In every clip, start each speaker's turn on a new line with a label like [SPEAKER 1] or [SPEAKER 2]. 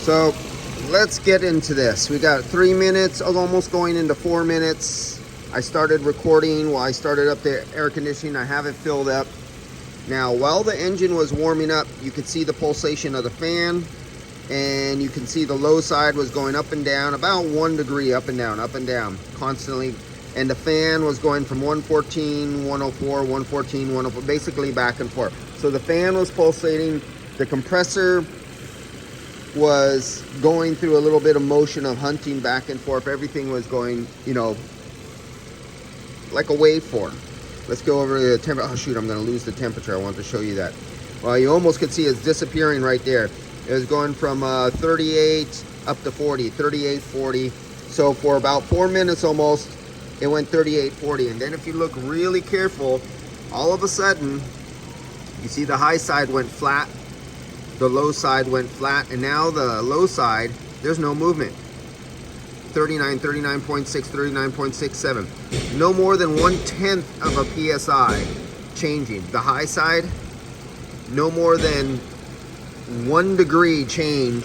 [SPEAKER 1] So let's get into this. We got 3 minutes, almost going into 4 minutes. I started recording while I started up the air conditioning. I have it filled up. Now, while the engine was warming up, you could see the pulsation of the fan, and you can see the low side was going up and down, about 1 degree up and down, constantly. And the fan was going from 114, 104, 114, 104, basically back and forth. So the fan was pulsating. The compressor was going through a little bit of motion of hunting back and forth. Everything was going, you know, like a waveform. Let's go over the temperature. Oh shoot, I'm going to lose the temperature. I want to show you that. Well, you almost could see it's disappearing right there. It was going from 38 up to 40, 38, 40. So for about 4 minutes almost, it went 38, 40. And then if you look really careful, all of a sudden, you see the high side went flat, the low side went flat, and now the low side, there's no movement. 39, 39.6, 39.67. No more than 1/10 of a PSI changing. The high side, no more than 1 degree change.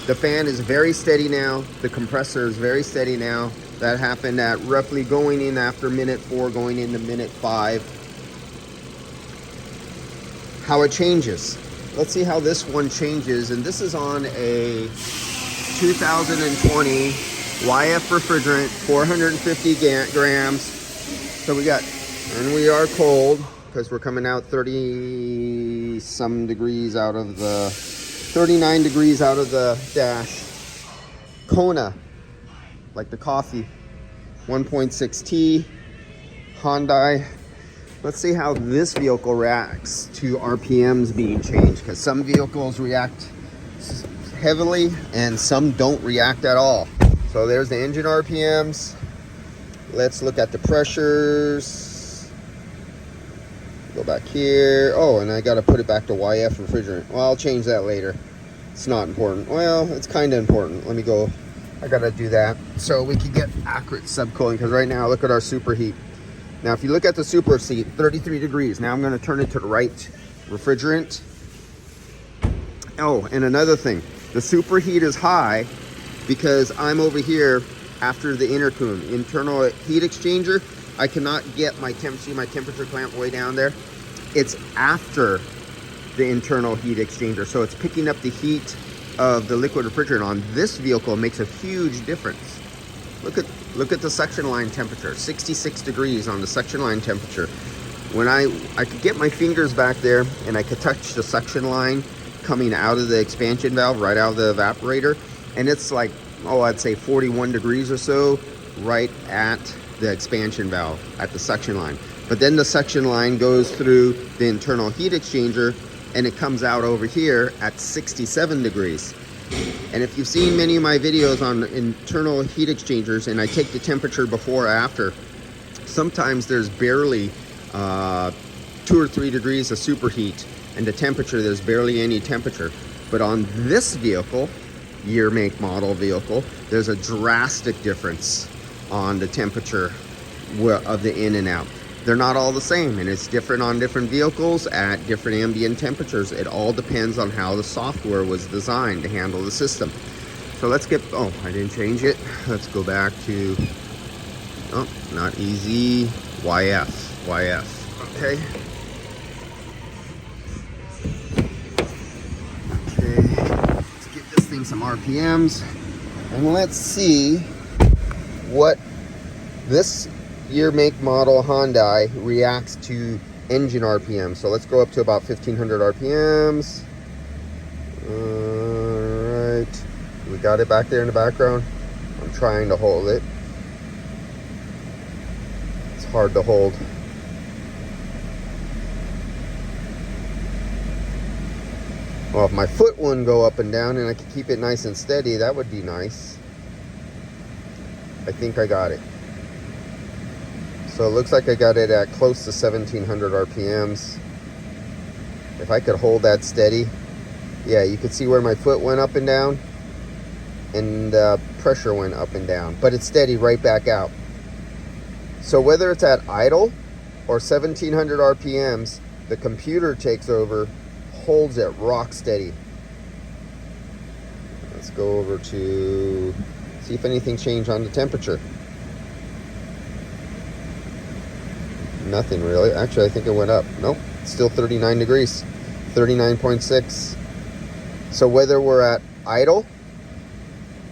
[SPEAKER 1] The fan is very steady now. The compressor is very steady now. That happened at roughly going in after minute 4, going into minute 5. How it changes. Let's see how this one changes. And this is on a 2020 YF refrigerant, 450 grams. So we got, and we are cold because we're coming out 30 some degrees out of the, 39 degrees out of the dash. Kona, like the coffee, 1.6T Hyundai. Let's see how this vehicle reacts to RPMs being changed, because some vehicles react heavily and some don't react at all. So there's the engine RPMs. Let's look at the pressures. Go back here. Oh, and I got to put it back to YF refrigerant. Well, I'll change that later. It's not important. Well, it's kind of important. Let me go. I got to do that so we can get accurate subcooling, because right now, look at our superheat. Now, if you look at the superheat, 33 degrees. Now I'm going to turn it to the right refrigerant. Oh, and another thing. The superheat is high because I'm over here after the intercooler, internal heat exchanger. I cannot get my temperature clamp way down there. It's after the internal heat exchanger, so it's picking up the heat of the liquid refrigerant on this vehicle. Makes a huge difference. Look at the suction line temperature, 66 degrees on the suction line temperature. When I could get my fingers back there and I could touch the suction line coming out of the expansion valve, right out of the evaporator, and it's like, oh, I'd say 41 degrees or so right at the expansion valve, at the suction line. But then the suction line goes through the internal heat exchanger and it comes out over here at 67 degrees. And if you've seen many of my videos on internal heat exchangers and I take the temperature before or after, sometimes there's barely 2 or 3 degrees of superheat, and the temperature, there's barely any temperature. But on this vehicle, year, make, model vehicle, there's a drastic difference on the temperature of the in and out. They're not all the same, and it's different on different vehicles at different ambient temperatures. It all depends on how the software was designed to handle the system. So let's get, oh, I didn't change it. Let's go back to, oh, not easy, YF, okay. Let's give this thing some RPMs, and let's see what this year, make, model Hyundai reacts to engine RPM. So let's go up to about 1500 RPMs. All right, we got it back there in the background. I'm trying to hold it. It's hard to hold. Well, if my foot wouldn't go up and down and I could keep it nice and steady, that would be nice. I think I got it. So it looks like I got it at close to 1700 RPMs. If I could hold that steady, yeah, you could see where my foot went up and down, and pressure went up and down, but it's steady right back out. So whether it's at idle or 1700 RPMs, the computer takes over, holds it rock steady. Let's go over to see if anything changed on the temperature. Nothing really. Actually, I think it went up. Nope, still 39 degrees, 39.6. So whether we're at idle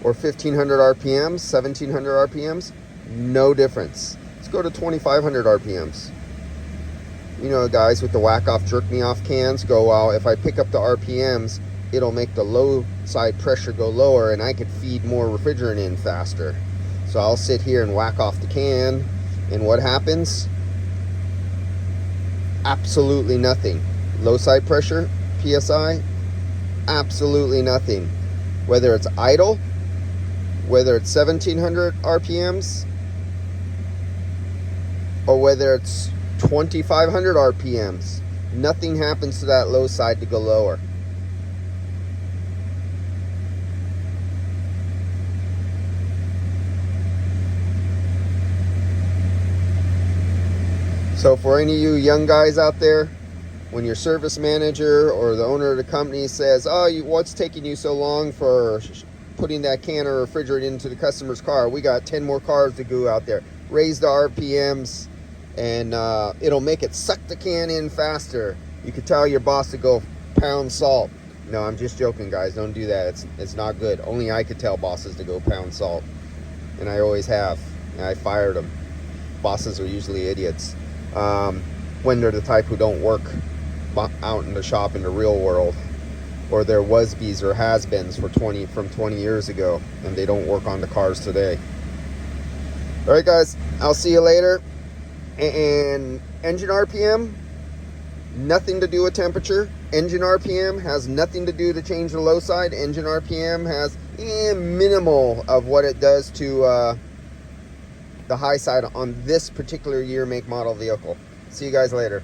[SPEAKER 1] or 1500 RPMs, 1700 RPMs, no difference. Let's go to 2500 RPMs. You know, guys with the whack off, jerk me off cans go, well, if I pick up the RPMs, it'll make the low side pressure go lower and I could feed more refrigerant in faster. So I'll sit here and whack off the can, and what happens? Absolutely nothing. Low side pressure, PSI, absolutely nothing. Whether it's idle, whether it's 1700 RPMs, or whether it's 2500 RPMs, nothing happens to that low side to go lower. So for any of you young guys out there, when your service manager or the owner of the company says, oh, what's taking you so long for putting that can of refrigerant into the customer's car? We got 10 more cars to go out there. Raise the RPMs and it'll make it suck the can in faster. You could tell your boss to go pound salt. No, I'm just joking, guys. Don't do that. It's not good. Only I could tell bosses to go pound salt. And I always have. And I fired them. Bosses are usually idiots. When they're the type who don't work out in the shop in the real world, or they're was-bees or has-beens from 20 years ago, and they don't work on the cars today. All right, guys, I'll see you later. And engine RPM, nothing to do with temperature. Engine RPM has nothing to do to change the low side. Engine RPM has minimal of what it does to the high side on this particular year, make, model vehicle. See you guys later.